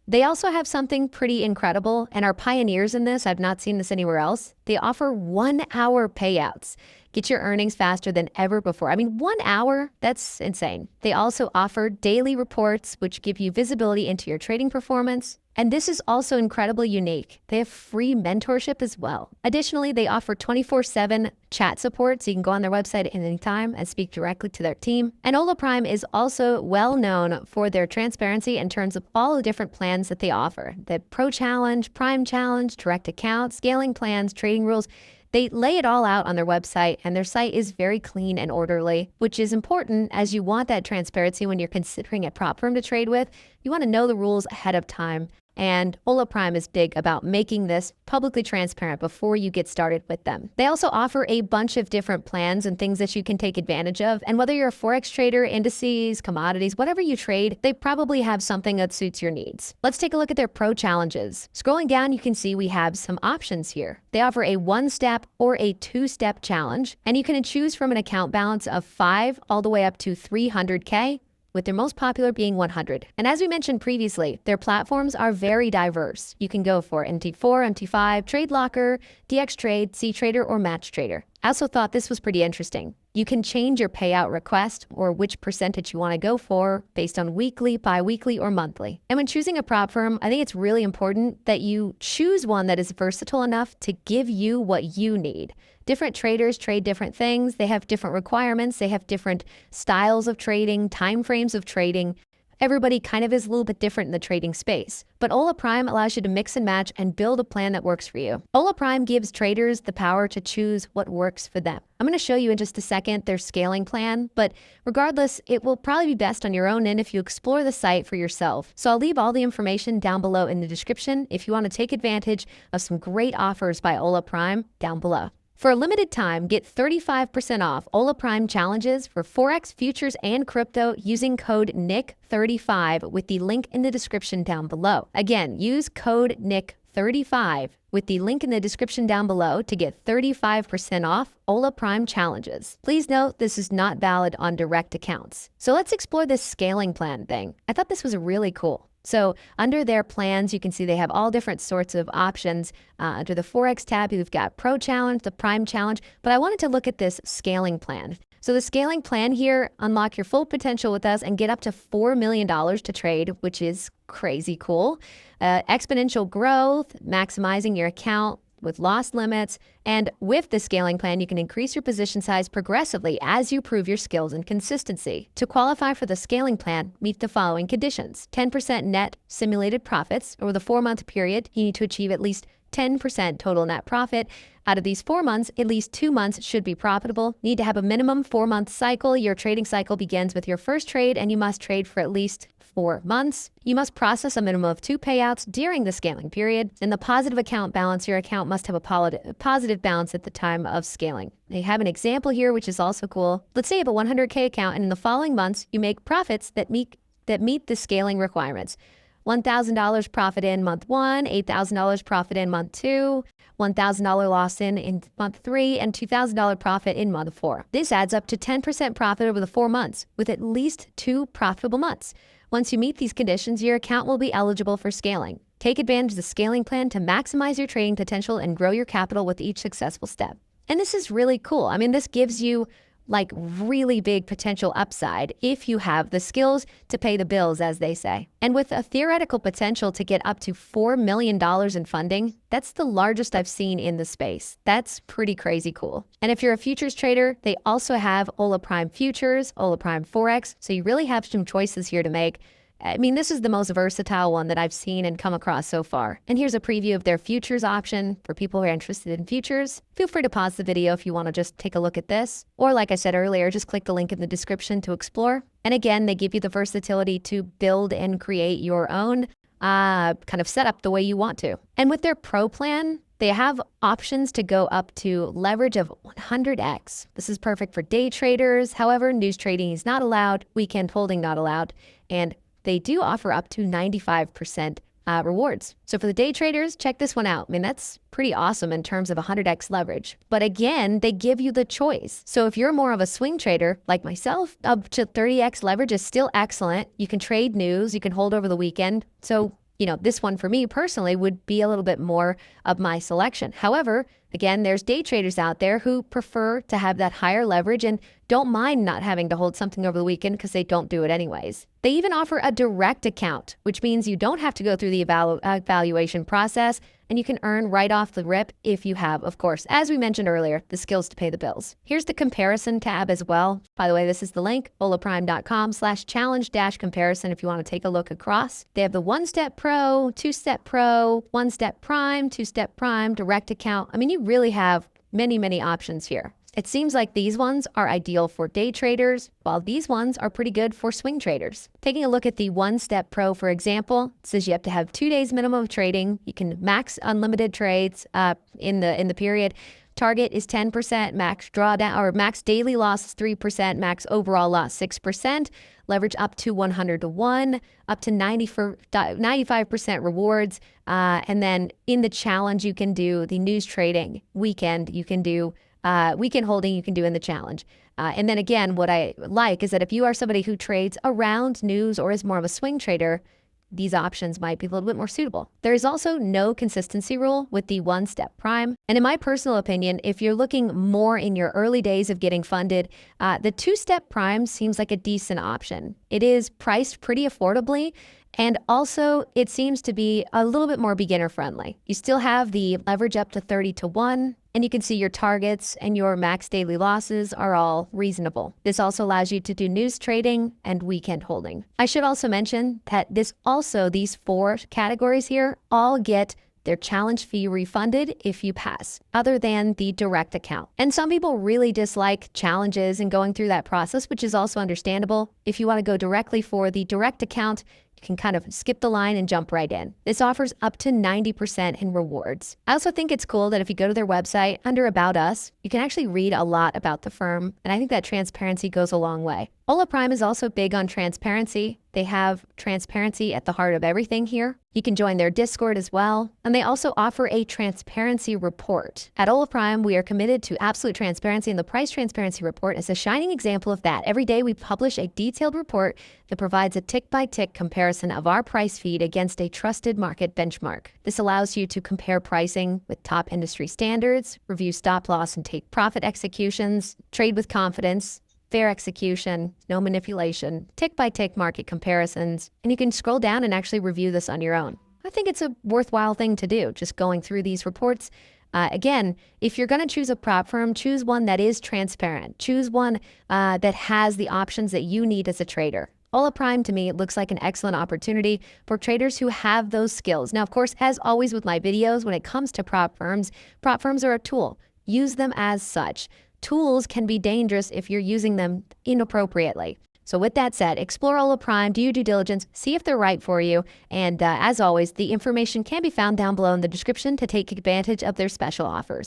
They also have something pretty incredible and are pioneers in this. I've not seen this anywhere else. They offer 1 hour payouts. Get your earnings faster than ever before. I mean, 1 hour, that's insane. They also offer daily reports, which give you visibility into your trading performance. And this is also incredibly unique. They have free mentorship as well. Additionally, they offer 24/7 chat support, so you can go on their website at any time and speak directly to their team. And Hola Prime is also well known for their transparency in terms of all the different plans that they offer. The Pro Challenge, Prime Challenge, direct account, scaling plans, trading rules. They lay it all out on their website, and their site is very clean and orderly, which is important as you want that transparency when you're considering a prop firm to trade with. You want to know the rules ahead of time. And Hola Prime is big about making this publicly transparent before you get started with them. They also offer a bunch of different plans and things that you can take advantage of. And whether you're a Forex trader, indices, commodities, whatever you trade, they probably have something that suits your needs. Let's take a look at their pro challenges. Scrolling down, you can see we have some options here. They offer a 1-step or a 2-step challenge, and you can choose from an account balance of 5 all the way up to 300K. With their most popular being 100. And as we mentioned previously, their platforms are very diverse. You can go for MT4, MT5, TradeLocker, DXTrade, CTrader, or MatchTrader. I also thought this was pretty interesting. You can change your payout request or which percentage you want to go for based on weekly, bi-weekly, or monthly. And when choosing a prop firm, I think it's really important that you choose one that is versatile enough to give you what you need. Different traders trade different things. They have different requirements. They have different styles of trading, time frames of trading. Everybody kind of is a little bit different in the trading space. But Hola Prime allows you to mix and match and build a plan that works for you. Hola Prime gives traders the power to choose what works for them. I'm going to show you in just a second their scaling plan, but regardless, it will probably be best on your own end if you explore the site for yourself. So I'll leave all the information down below in the description if you want to take advantage of some great offers by Hola Prime down below. For a limited time, get 35% off Hola Prime challenges for Forex, futures, and crypto using code NIC35 with the link in the description down below. Again, use code NIC35 with the link in the description down below to get 35% off Hola Prime challenges. Please note this is not valid on direct accounts. So let's explore this scaling plan thing. I thought this was really cool. So under their plans, you can see they have all different sorts of options. Under the Forex tab, you've got Pro Challenge, the Prime Challenge, but I wanted to look at this scaling plan. So the scaling plan here, unlock your full potential with us and get up to $4 million to trade, which is crazy cool. Exponential growth, maximizing your account with loss limits, and with the scaling plan, you can increase your position size progressively as you prove your skills and consistency. To qualify for the scaling plan, meet the following conditions. 10% net simulated profits. Over the 4-month period, you need to achieve at least 10% total net profit. Out of these 4 months, at least 2 months should be profitable. Need to have a minimum 4-month cycle. Your trading cycle begins with your first trade, and you must trade for at least 4 months. You must process a minimum of 2 payouts during the scaling period. In the positive account balance, your account must have a positive balance at the time of scaling. They have an example here, which is also cool. Let's say you have a 100K account, and in the following months, you make profits that meet the scaling requirements. $1,000 profit in month 1, $8,000 profit in month 2, $1,000 loss in month 3, and $2,000 profit in month 4. This adds up to 10% profit over the 4 months, with at least 2 profitable months. Once you meet these conditions, your account will be eligible for scaling. Take advantage of the scaling plan to maximize your trading potential and grow your capital with each successful step. And this is really cool. I mean, this gives you like really big potential upside if you have the skills to pay the bills, as they say. And with a theoretical potential to get up to $4 million in funding, that's the largest I've seen in the space. That's pretty crazy cool. And if you're a futures trader, they also have Hola Prime Futures, Hola Prime Forex, so you really have some choices here to make. I mean, this is the most versatile one that I've seen and come across so far. And here's a preview of their futures option for people who are interested in futures. Feel free to pause the video if you want to just take a look at this. Or like I said earlier, just click the link in the description to explore. And again, they give you the versatility to build and create your own kind of setup the way you want to. And with their pro plan, they have options to go up to leverage of 100x. This is perfect for day traders. However, news trading is not allowed, weekend holding not allowed, and they do offer up to 95% rewards. So for the day traders, check this one out. I mean, that's pretty awesome in terms of 100x leverage. But again, they give you the choice. So if you're more of a swing trader like myself, up to 30x leverage is still excellent. You can trade news, you can hold over the weekend. So This one for me personally would be a little bit more of my selection. However, again, there's day traders out there who prefer to have that higher leverage and don't mind not having to hold something over the weekend because they don't do it anyways. They even offer a direct account, which means you don't have to go through the evaluation process, and you can earn right off the rip if you have, of course, as we mentioned earlier, the skills to pay the bills. Here's the comparison tab as well. By the way, this is the link, holaprime.com/challenge-comparison if you want to take a look across. They have the one-step pro, two-step pro, one-step prime, two-step prime, direct account. I mean, you really have many, many options here. It seems like these ones are ideal for day traders, while these ones are pretty good for swing traders. Taking a look at the One-Step Pro, for example, it says you have to have 2 days minimum of trading. You can max unlimited trades in the period. Target is 10%, max drawdown or max daily loss is 3%, max overall loss 6%, leverage up to 100 to 1, up to 95% rewards. And then in the challenge, you can do the news trading weekend. You can do weekend holding you can do in the challenge. And then again, what I like is that if you are somebody who trades around news or is more of a swing trader, these options might be a little bit more suitable. There is also no consistency rule with the one-step prime. And in my personal opinion, if you're looking more in your early days of getting funded, the two-step prime seems like a decent option. It is priced pretty affordably, and also it seems to be a little bit more beginner friendly. You still have the leverage up to 30 to 1, and you can see your targets and your max daily losses are all reasonable. This also allows you to do news trading and weekend holding. I should also mention that these 4 categories here all get their challenge fee refunded if you pass, other than the direct account. And some people really dislike challenges and going through that process, which is also understandable. If you want to go directly for the direct account, you can kind of skip the line and jump right in. This offers up to 90% in rewards. I also think it's cool that if you go to their website, under About Us, you can actually read a lot about the firm, and I think that transparency goes a long way. Hola Prime is also big on transparency. They have transparency at the heart of everything here. You can join their Discord as well. And they also offer a transparency report. At Hola Prime, we are committed to absolute transparency, and the price transparency report is a shining example of that. Every day we publish a detailed report that provides a tick-by-tick comparison of our price feed against a trusted market benchmark. This allows you to compare pricing with top industry standards, review stop loss and take profit executions, trade with confidence, fair execution, no manipulation, tick-by-tick market comparisons, and you can scroll down and actually review this on your own. I think it's a worthwhile thing to do, just going through these reports. Again, if you're going to choose a prop firm, choose one that is transparent. Choose one that has the options that you need as a trader. Hola Prime, to me, it looks like an excellent opportunity for traders who have those skills. Now, of course, as always with my videos, when it comes to prop firms are a tool. Use them as such. Tools can be dangerous if you're using them inappropriately. So with that said, explore Hola Prime, do your due diligence, see if they're right for you. And as always, the information can be found down below in the description to take advantage of their special offers.